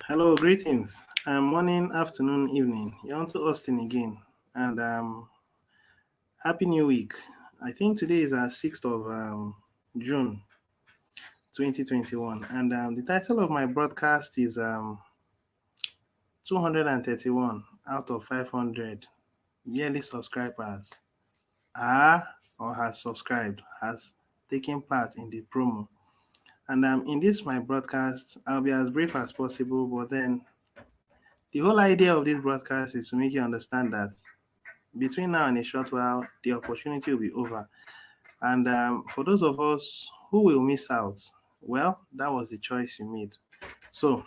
Hello, greetings. Morning, afternoon, evening. You're on to Austin again. And Happy New Week. I think today is our 6th of June 2021. And The title of my broadcast is 231 out of 500 yearly subscribers are or has subscribed, has taken part in the promo. And In this, my broadcast, I'll be as brief as possible, but then the whole idea of this broadcast is to make you understand that between now and a short while, the opportunity will be over. And For those of us who will miss out, well, that was the choice you made. So,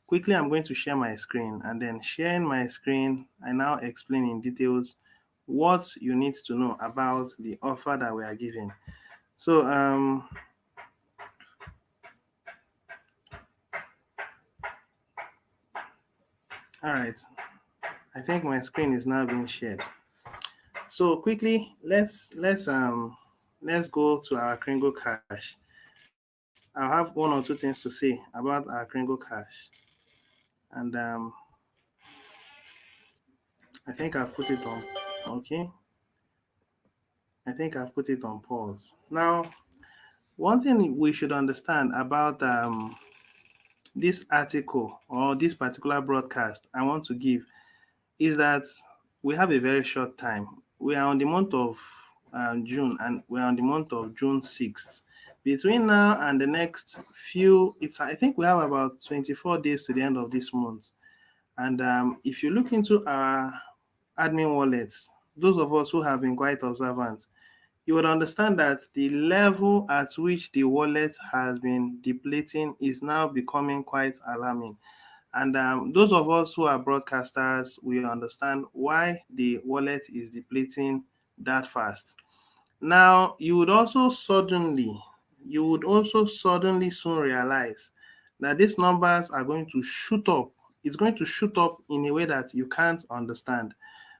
quickly, I'm going to share my screen, and then sharing my screen, I now explain in details what you need to know about the offer that we are giving. So, all right, I think my screen is now being shared. So quickly, let's go to our Kringle Cash. I'll have one or two things to say about our Kringle Cash, and I think I've put it on. Okay, I think I've put it on pause. Now, one thing we should understand about this article or this particular broadcast I want to give is that we have a very short time. We are on the month of June, and we're on the month of June 6th. Between now and the next few, I think we have about 24 days to the end of this month. And If you look into our admin wallets, those of us who have been quite observant, you would understand that the level at which the wallet has been depleting is now becoming quite alarming. And Those of us who are broadcasters, we understand why the wallet is depleting that fast. Now, you would also suddenly soon realize that these numbers are going to shoot up. It's going to shoot up in a way that you can't understand.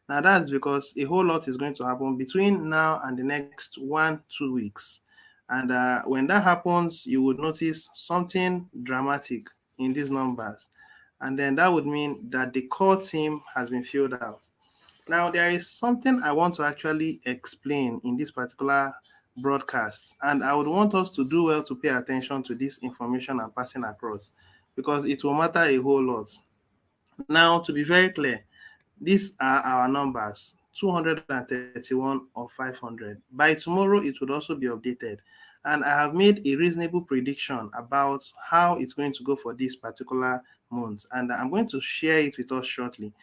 Now, that's because a whole lot is going to happen between now and the next 1, 2 weeks. And When that happens, you would notice something dramatic in these numbers. And then that would mean that the core team has been filled out. Now, there is something I want to actually explain in this particular broadcast, and I would want us to do well to pay attention to this information I'm passing across because it will matter a whole lot. Now, to be very clear, these are our numbers 231 or 500. By tomorrow, it would also be updated. And I have made a reasonable prediction about how it's going to go for this particular month. And I'm going to share it with us shortly.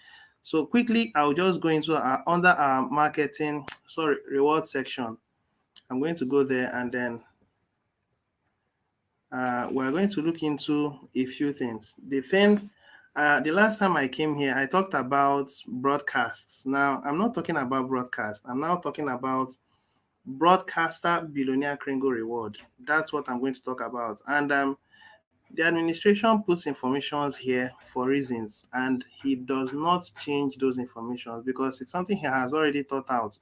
So quickly, I'll just go into under our marketing, sorry, reward section. I'm going to go there, and then we're going to look into a few things. The last time I came here, I talked about broadcasts. Now, I'm not talking about broadcast. I'm now talking about broadcaster billionaire Kringle reward. That's what I'm going to talk about. And The administration puts informations here for reasons, and he does not change those informations because it's something he has already thought out.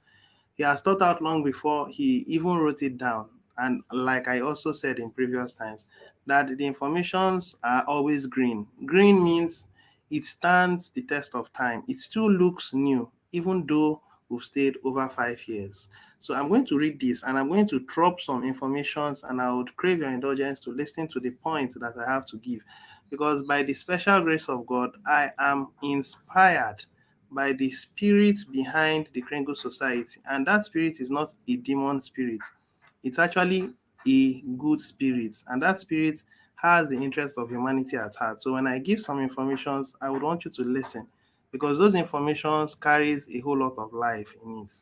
He has thought out long before he even wrote it down. And like I also said in previous times, that the informations are always green. Green means it stands the test of time. It still looks new, even though we've stayed over 5 years. So I'm going to read this, and I'm going to drop some informations, and I would crave your indulgence to listen to the points that I have to give. Because by the special grace of God, I am inspired by the spirit behind the Kringle Society. And that spirit is not a demon spirit, it's actually a good spirit. And that spirit has the interest of humanity at heart. So when I give some informations, I would want you to listen because those informations carries a whole lot of life in it.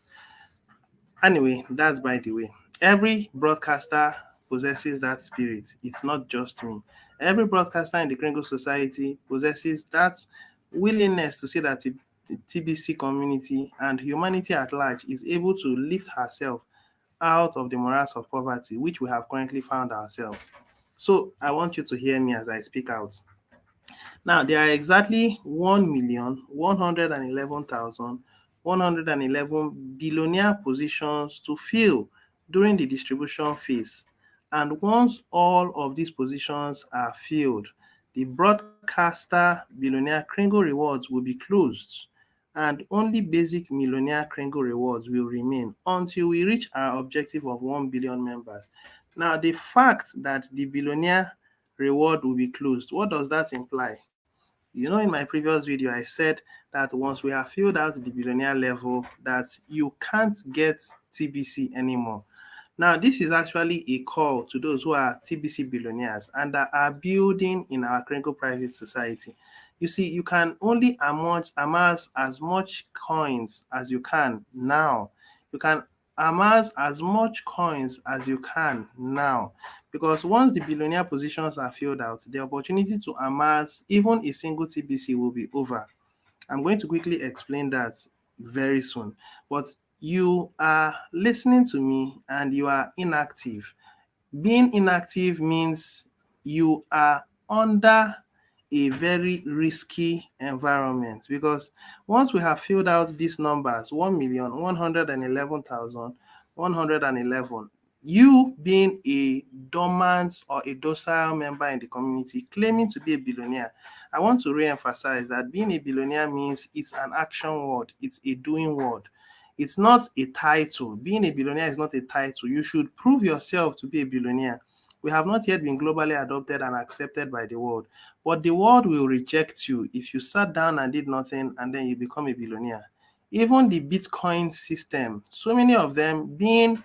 Anyway, that's by the way. Every broadcaster possesses that spirit. It's not just me. Every broadcaster in the Kringle Society possesses that willingness to see that the TBC community and humanity at large is able to lift herself out of the morass of poverty which we have currently found ourselves. So I want you to hear me as I speak out. Now, there are exactly 1,111,111 billionaire positions to fill during the distribution phase. And once all of these positions are filled, the broadcaster billionaire Kringle rewards will be closed, and only basic millionaire Kringle rewards will remain until we reach our objective of 1 billion members. Now, the fact that the billionaire reward will be closed, what does that imply? In my previous video, I said that once we have filled out the billionaire level, that you can't get TBC anymore. Now, this is actually a call to those who are TBC billionaires and that are building in our Kringle Private Society. You see, you can only amass as much coins as you can now. You can amass as much coins as you can now, because once the billionaire positions are filled out, the opportunity to amass even a single TBC will be over. I'm going to quickly explain that very soon. But you are listening to me and you are inactive. Being inactive means you are under a very risky environment, because once we have filled out these numbers, 1,111,111, you being a dormant or a docile member in the community claiming to be a billionaire, I want to re-emphasize that being a billionaire means it's an action word, it's a doing word. It's not a title. Being a billionaire is not a title. You should prove yourself to be a billionaire. We have not yet been globally adopted and accepted by the world, but the world will reject you if you sat down and did nothing and then you become a billionaire. Even the Bitcoin system, so many of them being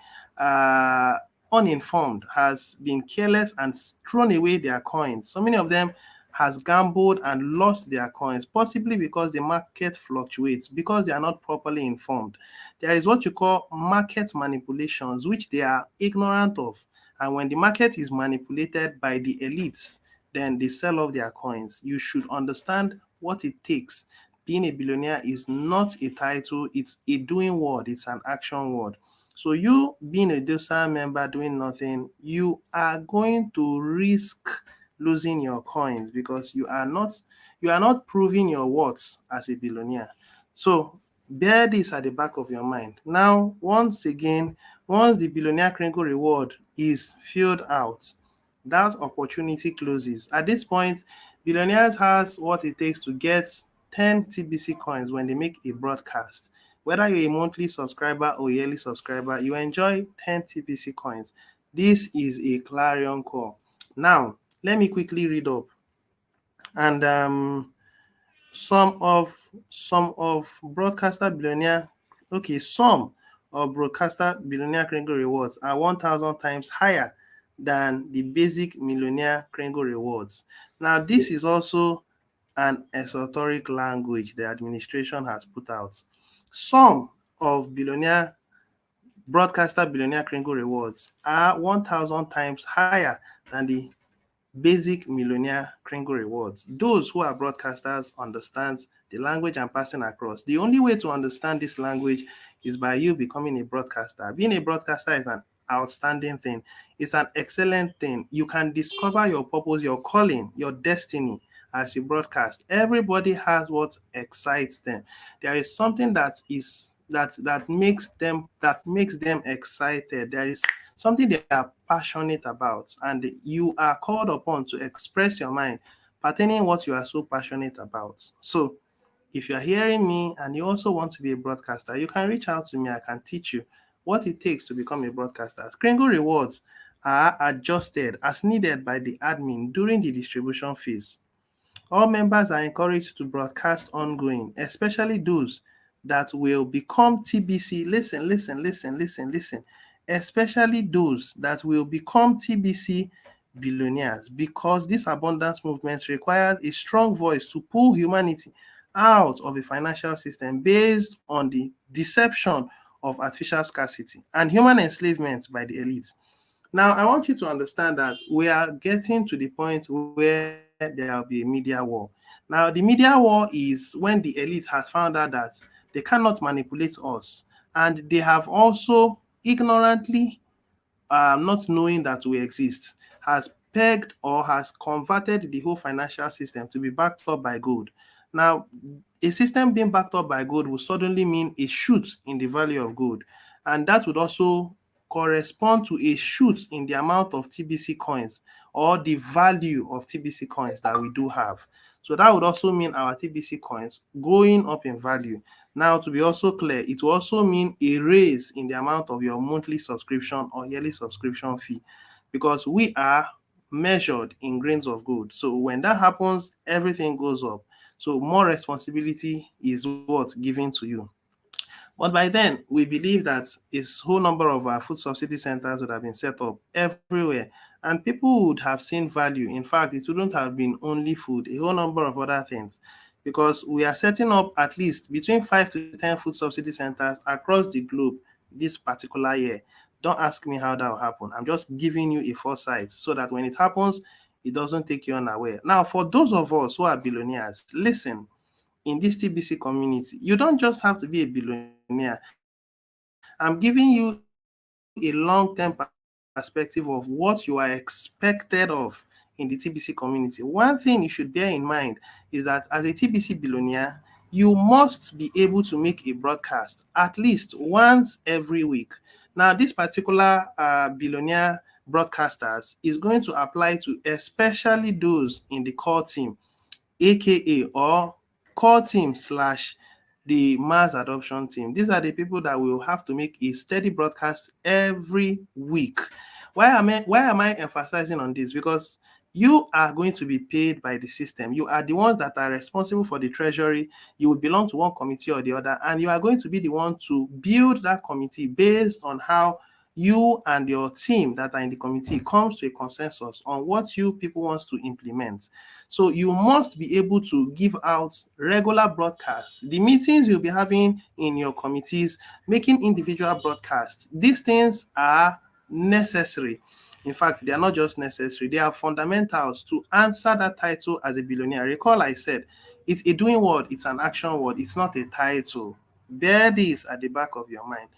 uninformed, has been careless and thrown away their coins. So many of them has gambled and lost their coins, possibly because the market fluctuates, because they are not properly informed. There is what you call market manipulations, which they are ignorant of. And when the market is manipulated by the elites, then they sell off their coins. You should understand what it takes. Being a billionaire is not a title, it's a doing word, it's an action word. So you being a docile member doing nothing, you are going to risk losing your coins, because you are not proving your worth as a billionaire. So bear this at the back of your mind. Now, once again, once the billionaire Kringle reward is filled out, that opportunity closes. At this point, billionaires has what it takes to get 10 TBC coins when they make a broadcast. Whether you're a monthly subscriber or a yearly subscriber, you enjoy 10 TBC coins. This is a clarion call. Now, let me quickly read up. And some of broadcaster billionaire, some of broadcaster billionaire Kringle rewards are 1,000 times higher than the basic millionaire Kringle rewards. Now, this is also an esoteric language the administration has put out. Some of broadcaster billionaire Kringle rewards are 1,000 times higher than the basic millionaire Kringle rewards. Those who are broadcasters understand the language I'm passing across. The only way to understand this language is by you becoming a broadcaster. Being a broadcaster is an outstanding thing. It's an excellent thing. You can discover your purpose, your calling, your destiny as you broadcast. Everybody has what excites them. There is something that makes them excited. There is something they are passionate about, and you are called upon to express your mind pertaining what you are so passionate about. So if you are hearing me and you also want to be a broadcaster, you can reach out to me. I can teach you what it takes to become a broadcaster. Kringle rewards are adjusted as needed by the admin during the distribution phase. All members are encouraged to broadcast ongoing, especially those that will become TBC. Listen. Especially those that will become TBC billionaires, because this abundance movement requires a strong voice to pull humanity out of a financial system based on the deception of artificial scarcity and human enslavement by the elites. Now, I want you to understand that we are getting to the point where there will be a media war. Now, the media war is when the elite has found out that they cannot manipulate us, and they have also ignorantly, not knowing that we exist, has pegged or has converted the whole financial system to be backed up by gold. Now, a system being backed up by gold will suddenly mean a shoot in the value of gold, and that would also correspond to a shoot in the amount of TBC coins or the value of TBC coins that we do have. So that would also mean our TBC coins going up in value. Now, to be also clear, it will also mean a raise in the amount of your monthly subscription or yearly subscription fee, because we are measured in grains of gold. So when that happens, everything goes up. So more responsibility is what's given to you. But by then, we believe that a whole number of our food subsidy centers would have been set up everywhere, and people would have seen value. In fact, it wouldn't have been only food, a whole number of other things, because we are setting up at least between 5 to 10 food subsidy centers across the globe this particular year. Don't ask me how that will happen. I'm just giving you a foresight so that when it happens, it doesn't take you unaware. Now, for those of us who are billionaires, listen, in this TBC community, you don't just have to be a billionaire. I'm giving you a long-term perspective of what you are expected of in the TBC community. One thing you should bear in mind is that as a TBC billionaire, you must be able to make a broadcast at least once every week. Now, this particular billionaire broadcasters is going to apply to especially those in the core team, aka or core team slash the mass adoption team. These are the people that will have to make a steady broadcast every week. Why am I emphasizing on this? Because you are going to be paid by the system. You are the ones that are responsible for the treasury. You will belong to one committee or the other, and you are going to be the one to build that committee based on how you and your team that are in the committee comes to a consensus on what you people wants to implement. So you must be able to give out regular broadcasts. The meetings you'll be having in your committees, making individual broadcasts. These things are necessary. In fact, they are not just necessary, they are fundamentals to answer that title as a billionaire. Recall I said, it's a doing word, it's an action word, it's not a title. Bear this at the back of your mind.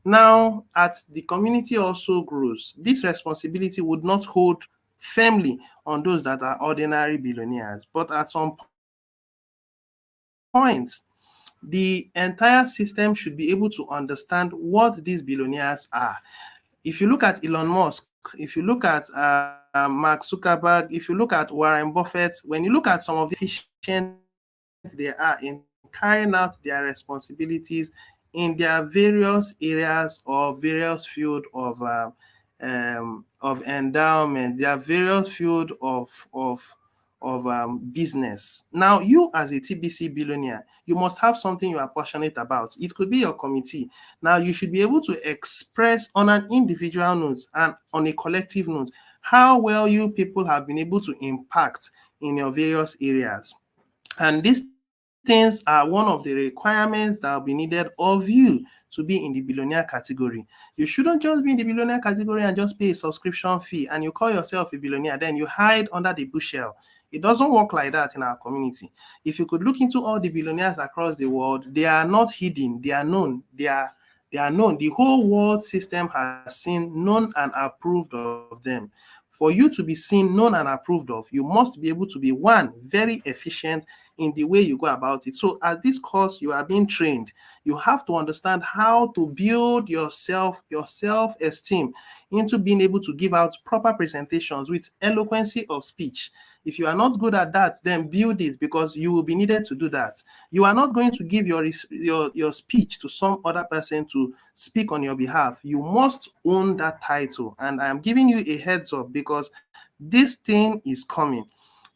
Now, as the community also grows, this responsibility would not hold firmly on those that are ordinary billionaires, but at some point, the entire system should be able to understand what these billionaires are. If you look at Elon Musk, if you look at Mark Zuckerberg, if you look at Warren Buffett, when you look at some of the efficient they are in carrying out their responsibilities in their various areas or various field of endowment, their various field of business. Now, you as a TBC billionaire, you must have something you are passionate about. It could be your committee. Now, you should be able to express on an individual note and on a collective note how well you people have been able to impact in your various areas. And these things are one of the requirements that will be needed of you to be in the billionaire category. You shouldn't just be in the billionaire category and just pay a subscription fee and you call yourself a billionaire, then you hide under the bushel. It doesn't work like that in our community. If you could look into all the billionaires across the world, they are not hidden, they are known. They are known. The whole world system has seen, known, and approved of them. For you to be seen, known, and approved of, you must be able to be one, very efficient in the way you go about it. So at this course, you are being trained. You have to understand how to build your self-esteem into being able to give out proper presentations with eloquency of speech. If you are not good at that, then build it, because you will be needed to do that. You are not going to give your speech to some other person to speak on your behalf. You must own that title. And I am giving you a heads up because this thing is coming.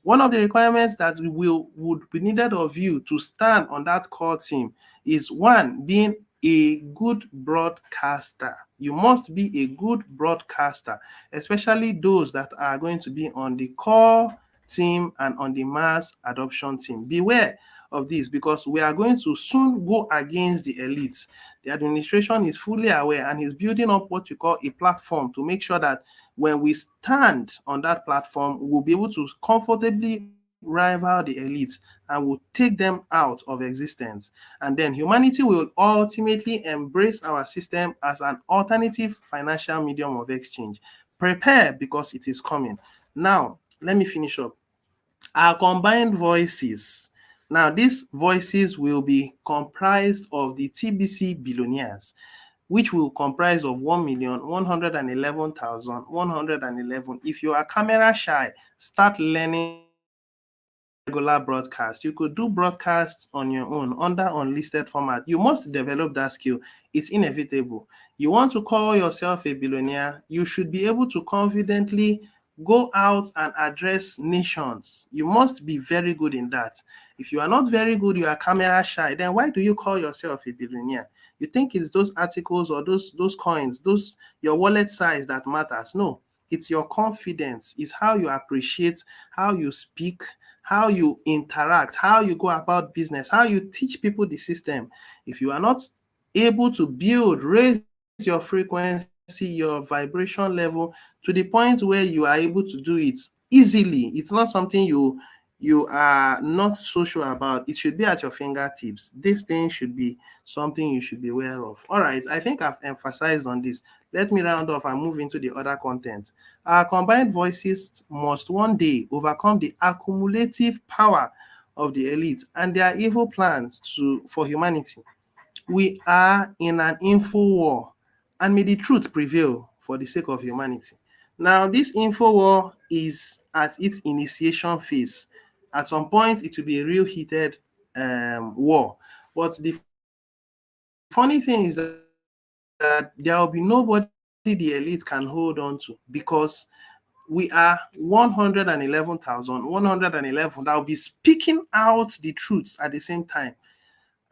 One of the requirements that would be needed of you to stand on that core team is, one, being a good broadcaster. You must be a good broadcaster, especially those that are going to be on the core team and on the mass adoption team. Beware of this, because we are going to soon go against the elites. The administration is fully aware and is building up what you call a platform to make sure that when we stand on that platform, we'll be able to comfortably rival the elites and will take them out of existence. And then humanity will ultimately embrace our system as an alternative financial medium of exchange. Prepare, because it is coming. Now, let me finish up. Our combined voices. Now, these voices will be comprised of the TBC billionaires. which will comprise of 1,111,111. If you are camera shy, start learning regular broadcast. You could do broadcasts on your own under unlisted format. You must develop that skill. It's inevitable. You want to call yourself a billionaire, you should be able to confidently go out and address nations. You must be very good in that. If you are not very good, you are camera shy, then why do you call yourself a billionaire? You think it's those articles or those coins, those your wallet size that matters. No, it's your confidence. It's how you appreciate, how you speak, how you interact, how you go about business, how you teach people the system. If you are not able to raise your frequency, your vibration level to the point where you are able to do it easily, it's not something you are not social about. It should be at your fingertips. This thing should be something you should be aware of. All right, I think I've emphasized on this. Let me round off and move into the other content. Our combined voices must one day overcome the accumulative power of the elite and their evil plans for humanity. We are in an info war, and may the truth prevail for the sake of humanity. Now, this info war is at its initiation phase. At some point, it will be a real heated war. But the funny thing is that there will be nobody the elite can hold on to, because we are 111,111 that will be speaking out the truths at the same time,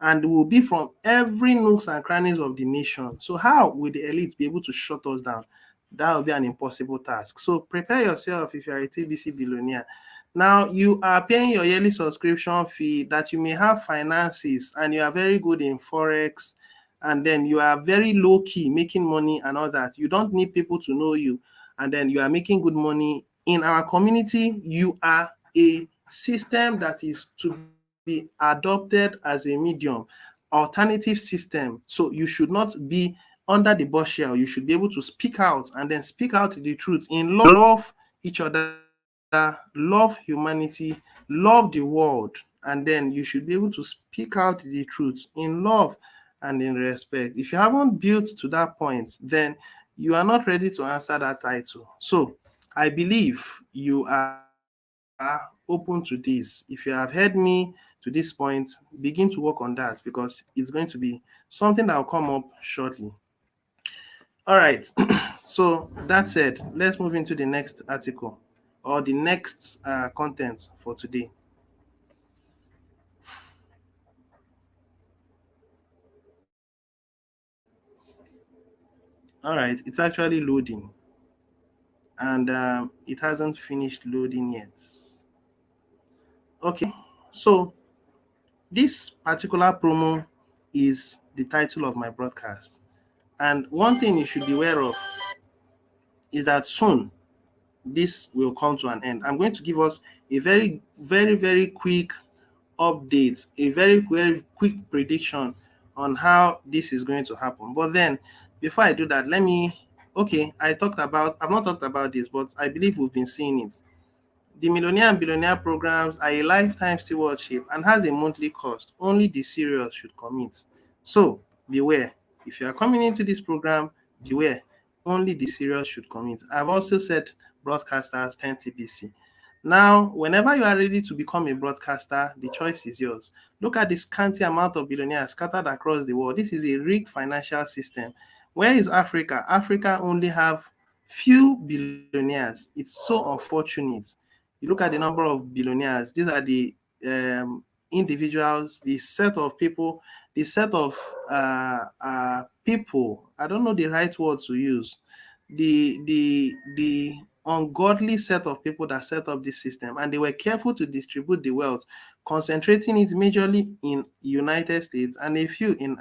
and will be from every nooks and crannies of the nation. So how will the elite be able to shut us down? That will be an impossible task. So prepare yourself if you are a TBC billionaire. Now you are paying your yearly subscription fee that you may have finances and you are very good in Forex, and then you are very low key making money and all that. You don't need people to know you, and then you are making good money. In our community, you are a system that is to be adopted as a medium, alternative system. So you should not be under the bush shell. You should be able to speak out and then speak out the truth in love each other, love humanity, love the world, and then you should be able to speak out the truth in love and in respect. If you haven't built to that point, then you are not ready to answer that title. So I believe you are open to this. If you have heard me to this point, begin to work on that, because it's going to be something that will come up shortly. All right. So that said, let's move into the next article or the next content for today. All right. It's actually loading, and it hasn't finished loading yet. Okay. So this particular promo is the title of my broadcast. And one thing you should be aware of is that soon this will come to an end. I'm going to give us a very, very, very quick update, a very, very quick prediction on how this is going to happen. But then, before I do that, I've not talked about this, but I believe we've been seeing it. The Millionaire and Billionaire programs are a lifetime stewardship and has a monthly cost. Only the serious should commit. So beware. If you are coming into this program, beware. Only the serious should commit. I've also said broadcasters 10 TBC. Now, whenever you are ready to become a broadcaster, the choice is yours. Look at the scanty amount of billionaires scattered across the world. This is a rigged financial system. Where is Africa? Africa only have few billionaires. It's so unfortunate. You look at the number of billionaires. These are the individuals, the set of people, the set of people. I don't know the right word to use. The ungodly set of people that set up this system, and they were careful to distribute the wealth, concentrating it majorly in United States and a few in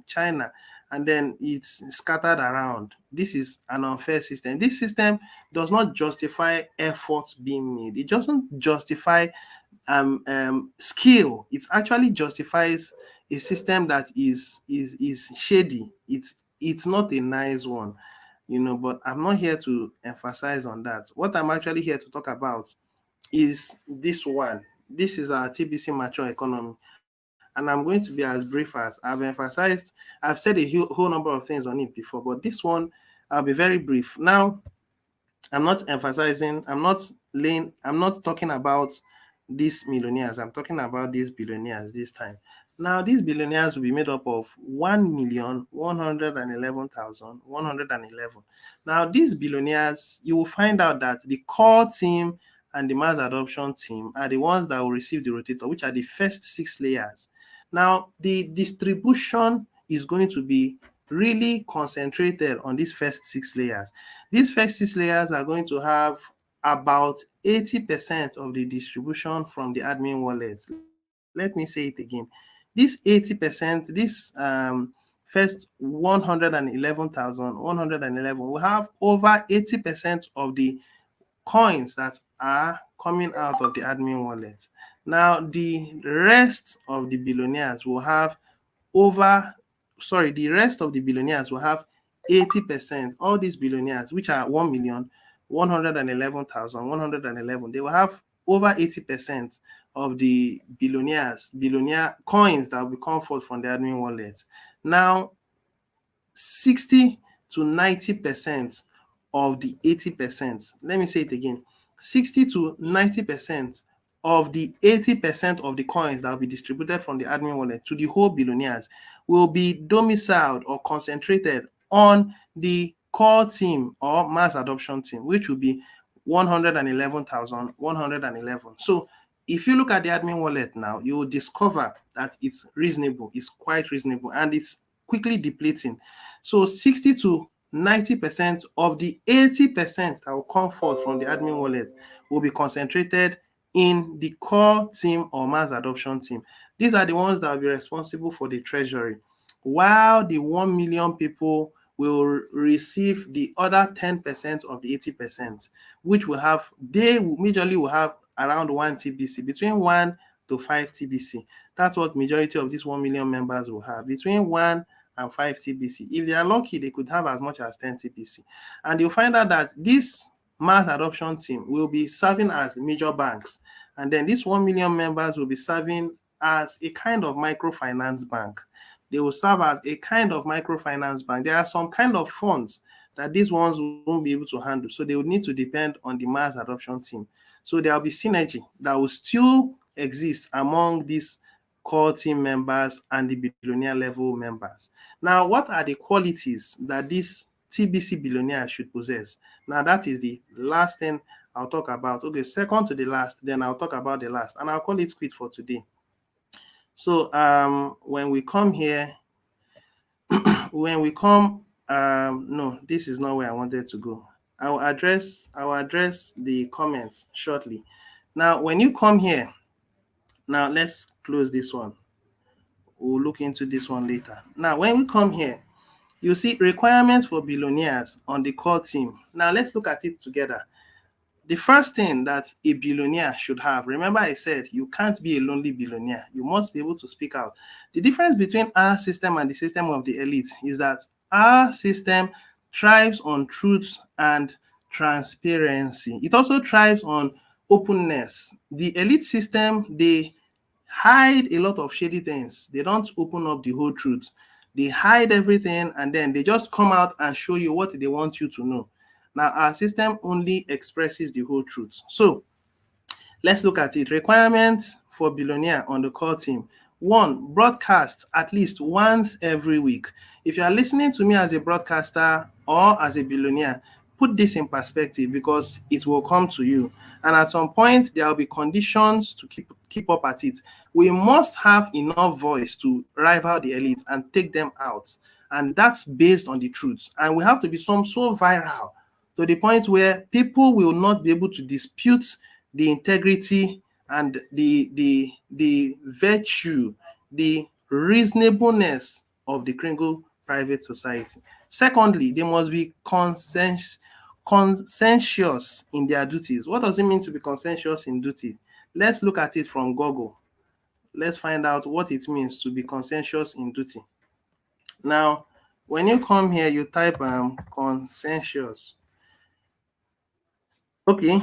China, and then it's scattered around. This is an unfair system. This system does not justify efforts being made. It doesn't justify skill. It actually justifies a system that is shady. It's not a nice one, but I'm not here to emphasize on that. What I'm actually here to talk about is this one. This is our TBC mature economy. And and I'm going to be as brief as I've emphasized. I've said a whole number of things on it before, but this one I'll be very brief. Now, I'm not emphasizing, I'm not talking about these millionaires. I'm talking about these billionaires this time. Now, these billionaires will be made up of 1,111,111. Now, these billionaires, you will find out that the core team and the mass adoption team are the ones that will receive the rotator, which are the first 6 layers. Now, the distribution is going to be really concentrated on these first 6 layers. These first 6 layers are going to have about 80% of the distribution from the admin wallet. Let me say it again. This 80%, this first 111,111 will have over 80% of the coins that are coming out of the admin wallet. Now, the rest of the billionaires will have the rest of the billionaires will have 80%. All these billionaires, which are 1,111,111, they will have over 80% of the billionaire coins that will come forth from the admin wallet. Now, 60 to 90% of the 80%, let me say it again, 60 to 90% of the 80% of the coins that will be distributed from the admin wallet to the whole billionaires will be domiciled or concentrated on the core team or mass adoption team, which will be 111,111. So if you look at the admin wallet now, you will discover that it's reasonable, it's quite reasonable, and it's quickly depleting. So 60 to 90% of the 80% that will come forth from the admin wallet will be concentrated in the core team or mass adoption team. These are the ones that will be responsible for the treasury, while the 1 million people will receive the other 10% of the 80%, which they majorly will have around 1 TBC, between 1 to 5 TBC. That's what majority of these 1 million members will have, between 1 and 5 TBC. If they are lucky, they could have as much as 10 TBC. And you'll find out that this mass adoption team will be serving as major banks. And then these 1 million members will be serving as a kind of microfinance bank. They will serve as a kind of microfinance bank. There are some kind of funds that these ones won't be able to handle. So they will need to depend on the mass adoption team. So there will be synergy that will still exist among these core team members and the billionaire level members. Now, what are the qualities that these TBC billionaires should possess? Now, that is the last thing I'll talk about. Okay, second to the last, then I'll talk about the last, and I'll call it quit for today. So when we come here, no, this is not where I wanted to go. I will address the comments shortly. Now, when you come here, now let's close this one. We'll look into this one later. Now, when we come here, you see requirements for billionaires on the core team. Now, let's look at it together. The first thing that a billionaire should have, remember I said you can't be a lonely billionaire. You must be able to speak out. The difference between our system and the system of the elite is that our system thrives on truth and transparency. It also thrives on openness. The elite system, they hide a lot of shady things. They don't open up the whole truth. They hide everything and then they just come out and show you what they want you to know. Now, our system only expresses the whole truth. So let's look at it. Requirements for billionaire on the core team. 1, broadcast at least once every week. If you are listening to me as a broadcaster or as a billionaire, put this in perspective because it will come to you. And at some point, there will be conditions to keep up at it. We must have enough voice to rival the elite and take them out. And that's based on the truth. And we have to be so viral to the point where people will not be able to dispute the integrity and the virtue, the reasonableness of the Kringle Private Society. Secondly, they must be conscientious in their duties. What does it mean to be conscientious in duty? Let's look at it from Google. Let's find out what it means to be conscientious in duty. Now, when you come here, you type conscientious. Okay,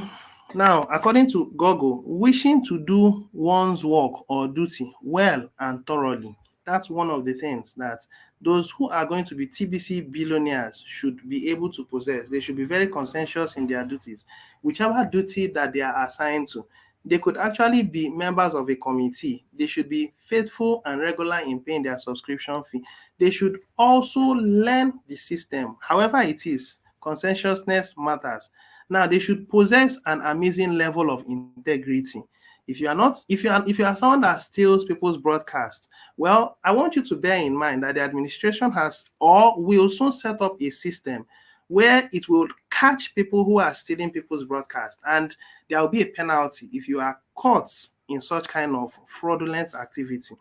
Now, according to Google, wishing to do one's work or duty well and thoroughly. That's one of the things that those who are going to be TBC billionaires should be able to possess. They should be very conscientious in their duties. Whichever duty that they are assigned to, they could actually be members of a committee. They should be faithful and regular in paying their subscription fee. They should also learn the system, however it is. Conscientiousness matters. Now they should possess an amazing level of integrity. If you are someone that steals people's broadcasts, well, I want you to bear in mind that the administration has or will soon set up a system where it will catch people who are stealing people's broadcasts, and there will be a penalty if you are caught in such kind of fraudulent activity.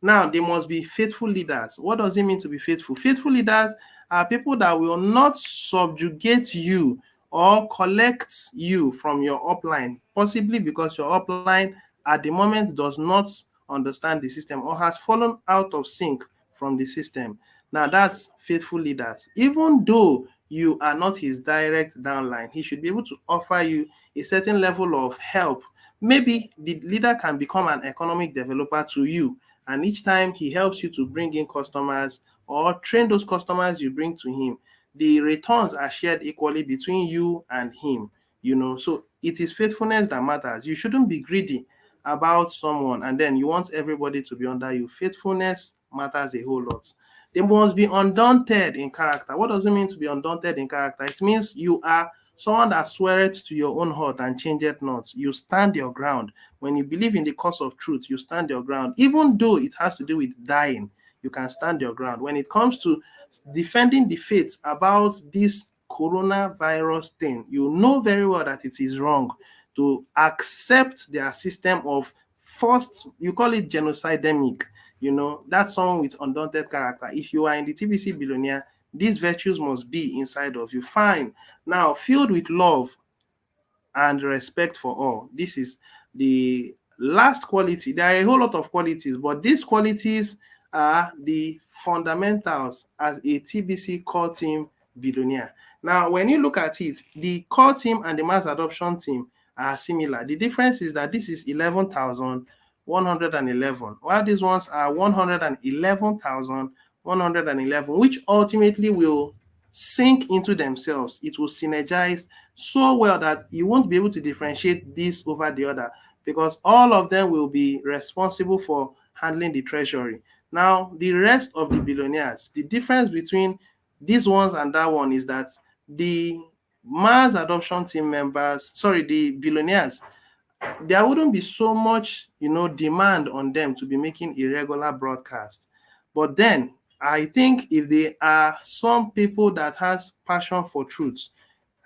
Now, they must be faithful leaders. What does it mean to be faithful? Faithful leaders are people that will not subjugate you or collect you from your upline, possibly because your upline at the moment does not understand the system or has fallen out of sync from the system. Now, that's faithful leaders. Even though you are not his direct downline, he should be able to offer you a certain level of help. Maybe the leader can become an economic developer to you, and each time he helps you to bring in customers or train those customers you bring to him, the returns are shared equally between you and him. So it is faithfulness that matters. You shouldn't be greedy about someone and then you want everybody to be under you. Faithfulness matters a whole lot. They must be undaunted in character. What does it mean to be undaunted in character? It means you are someone that sweareth to your own heart and changeth not. You stand your ground. When you believe in the cause of truth, you stand your ground. Even though it has to do with dying, you can stand your ground. When it comes to defending the faith about this coronavirus thing, you know very well that it is wrong to accept their system of first, you call it genocidemic. That's someone with undaunted character. If you are in the TBC billionaire, these virtues must be inside of you. Fine. Now, filled with love and respect for all. This is the last quality. There are a whole lot of qualities, but these qualities are the fundamentals as a TBC core team billionaire. Now, when you look at it, the core team and the mass adoption team are similar. The difference is that this is 11,111, while these ones are 111,111, which ultimately will sink into themselves. It will synergize so well that you won't be able to differentiate this over the other, because all of them will be responsible for handling the treasury. Now, the rest of the billionaires, the difference between these ones and that one is that the mass adoption team members, sorry, the billionaires, there wouldn't be so much, demand on them to be making irregular broadcasts. But then I think if there are some people that has passion for truth,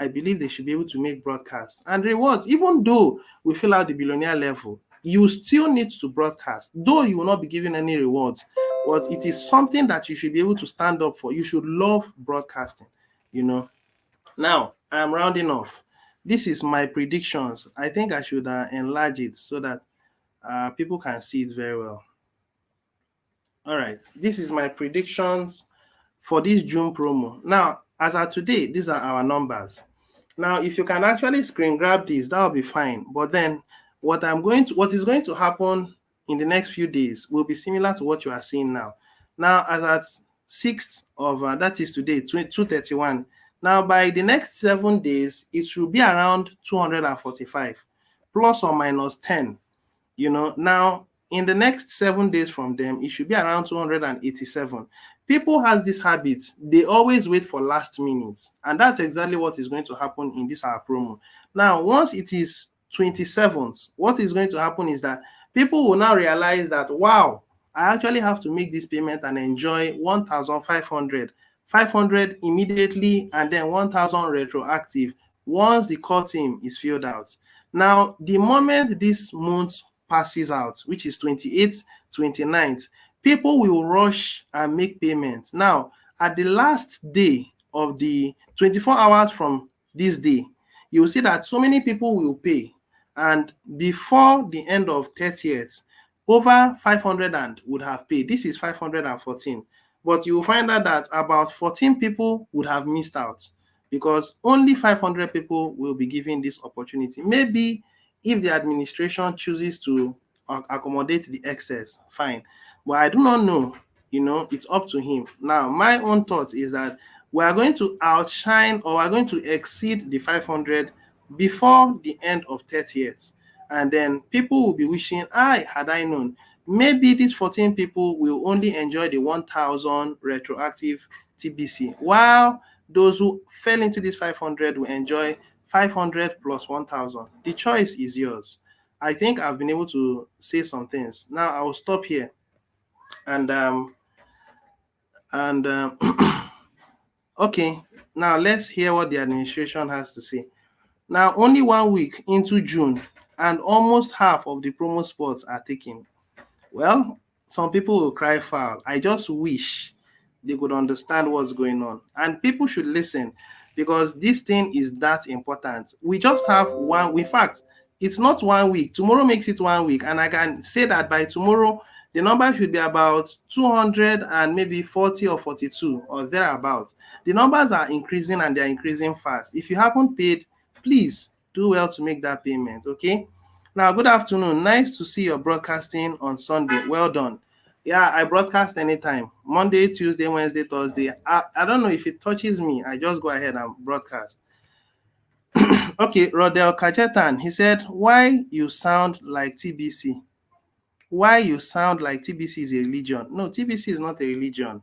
I believe they should be able to make broadcasts and rewards. Even though we fill out the billionaire level, you still need to broadcast, though you will not be given any rewards. But it is something that you should be able to stand up for. You should love broadcasting, you know. Now, I'm rounding off. This is my predictions. I think I should enlarge it so that people can see it very well. All right, this is my predictions for this June promo. Now, as of today, these are our numbers. Now, if you can actually screen grab this, that will be fine. But then what is going to happen in the next few days will be similar to what you are seeing now. Now, as at 6th of that is today, 231. Now, by the next 7 days, it should be around 245, plus or minus 10. Now in the next 7 days from them, it should be around 287. People has this habit, they always wait for last minute, and that's exactly what is going to happen in this our promo. Now, once it is 27th, what is going to happen is that people will now realize that, wow, I actually have to make this payment and enjoy 1,500, 500 immediately, and then 1,000 retroactive once the core team is filled out. Now, the moment this month passes out, which is 28th, 29th, people will rush and make payments. Now, at the last day of the 24 hours from this day, you will see that so many people will pay. And before the end of 30th, over 500 and would have paid. This is 514. But you will find out that about 14 people would have missed out. because only 500 people will be given this opportunity. Maybe if the administration chooses to accommodate the excess, fine. But I do not know. It's up to him. Now, my own thought is that we are going to outshine, or we are going to exceed the 500 before the end of 30th. And then people will be wishing, had I known. Maybe these 14 people will only enjoy the 1,000 retroactive TBC, while those who fell into this 500 will enjoy 500 plus 1,000. The choice is yours. I think I've been able to say some things. Now I will stop here, and and okay. Now let's hear what the administration has to say. Now, only 1 week into June, and almost half of the promo spots are taken. Well, some people will cry foul. I just wish they could understand what's going on. And people should listen, because this thing is that important. We just have one. In fact, it's not 1 week. Tomorrow makes it 1 week. And I can say that by tomorrow, the number should be about 200 and maybe 40 or 42 or thereabouts. The numbers are increasing, and they're increasing fast. If you haven't paid, please do well to make that payment, okay? Now, good afternoon. Nice to see your broadcasting on Sunday. Well done. Yeah, I broadcast anytime. Monday, Tuesday, Wednesday, Thursday. I don't know if it touches me. I just go ahead and broadcast. Okay, Rodel Kajetan, he said, why you sound like TBC? Why you sound like TBC is a religion? No, TBC is not a religion.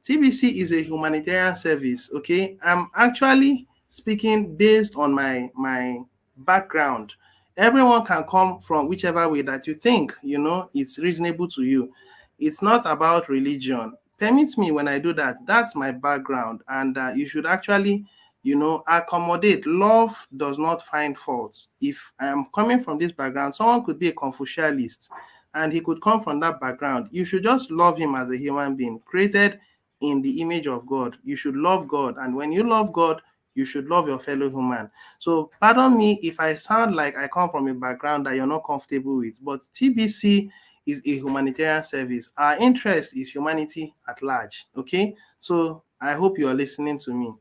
TBC is a humanitarian service, okay? I'm actually speaking based on my background. Everyone can come from whichever way that you think, it's reasonable to you. It's not about religion. Permit me when I do that. That's my background, and you should actually, accommodate. Love does not find faults. If I am coming from this background, someone could be a Confucianist, and he could come from that background. You should just love him as a human being, created in the image of God. You should love God, and when you love God, you should love your fellow human. So pardon me if I sound like I come from a background that you're not comfortable with, but TBC is a humanitarian service. Our interest is humanity at large, okay? So I hope you are listening to me,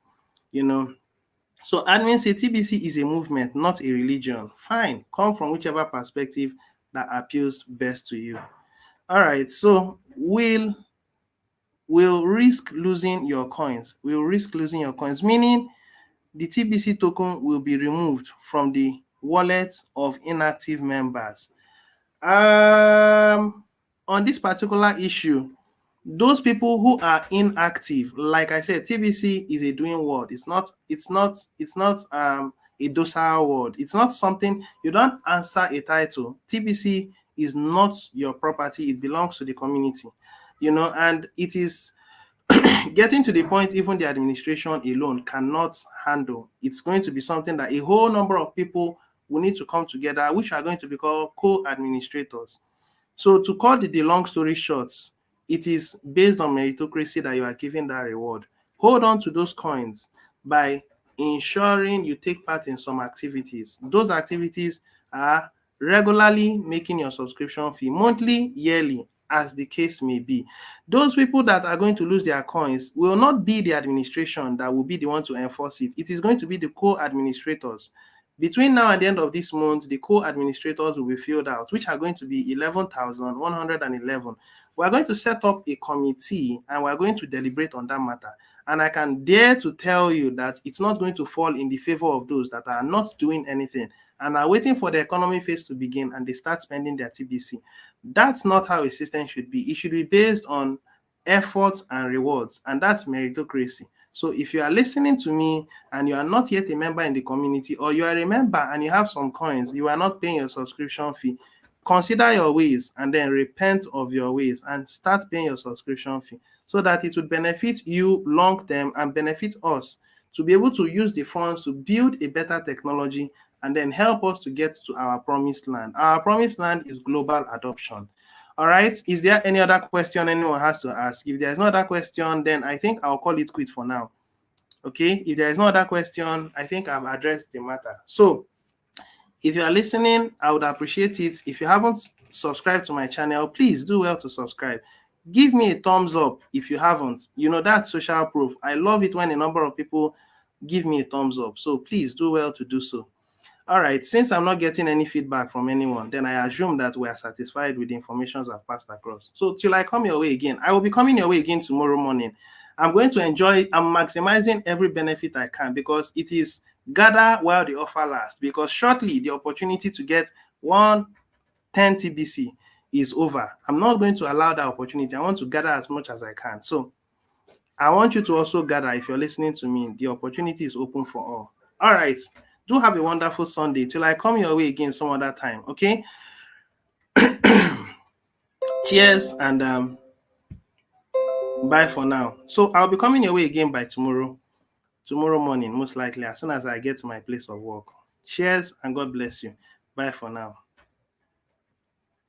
So admin say TBC is a movement, not a religion. Fine, come from whichever perspective that appeals best to you. All right, so will risk losing your coins. Will risk losing your coins, meaning the TBC token will be removed from the wallets of inactive members. On this particular issue, those people who are inactive, like I said, TBC is a doing word. It's not a docile word. It's not something you don't answer a title. TBC is not your property. It belongs to the community, and it is getting to the point even the administration alone cannot handle. It's going to be something that a whole number of people will need to come together, which are going to be called co-administrators. So to cut the long story short, it is based on meritocracy that you are given that reward. Hold on to those coins by ensuring you take part in some activities. Those activities are regularly making your subscription fee, monthly, yearly, as the case may be. Those people that are going to lose their coins will not be the administration that will be the one to enforce it. It is going to be the co-administrators. Between now and the end of this month, the co-administrators will be filled out, which are going to be 11,111. We're going to set up a committee, and we're going to deliberate on that matter. And I can dare to tell you that it's not going to fall in the favor of those that are not doing anything and are waiting for the economy phase to begin, and they start spending their TBC. That's not how a system should be. It should be based on efforts and rewards, and that's meritocracy. So if you are listening to me and you are not yet a member in the community, or you are a member and you have some coins, you are not paying your subscription fee, consider your ways and then repent of your ways and start paying your subscription fee, so that it would benefit you long term and benefit us to be able to use the funds to build a better technology and then help us to get to our promised land. Our promised land is global adoption. All right. Is there any other question anyone has to ask? If there's no other question, then I think I'll call it quit for now. Okay. If there is no other question, I think I've addressed the matter. So if you are listening, I would appreciate it. If you haven't subscribed to my channel, please do well to subscribe. Give me a thumbs up if you haven't. That's social proof. I love it when a number of people give me a thumbs up. So please do well to do so. All right, since I'm not getting any feedback from anyone, then I assume that we are satisfied with the information I've passed across. So till I come your way again, I will be coming your way again tomorrow morning. I'm going to enjoy, I'm maximizing every benefit I can, because it is gather while the offer lasts, because shortly the opportunity to get 110 TBC is over. I'm not going to allow that opportunity. I want to gather as much as I can. So I want you to also gather. If you're listening to me, the opportunity is open for all. All right. Do have a wonderful Sunday till I come your way again some other time. Okay. Cheers and bye for now. So I'll be coming your way again by tomorrow morning, most likely, as soon as I get to my place of work. Cheers and God bless you. Bye for now.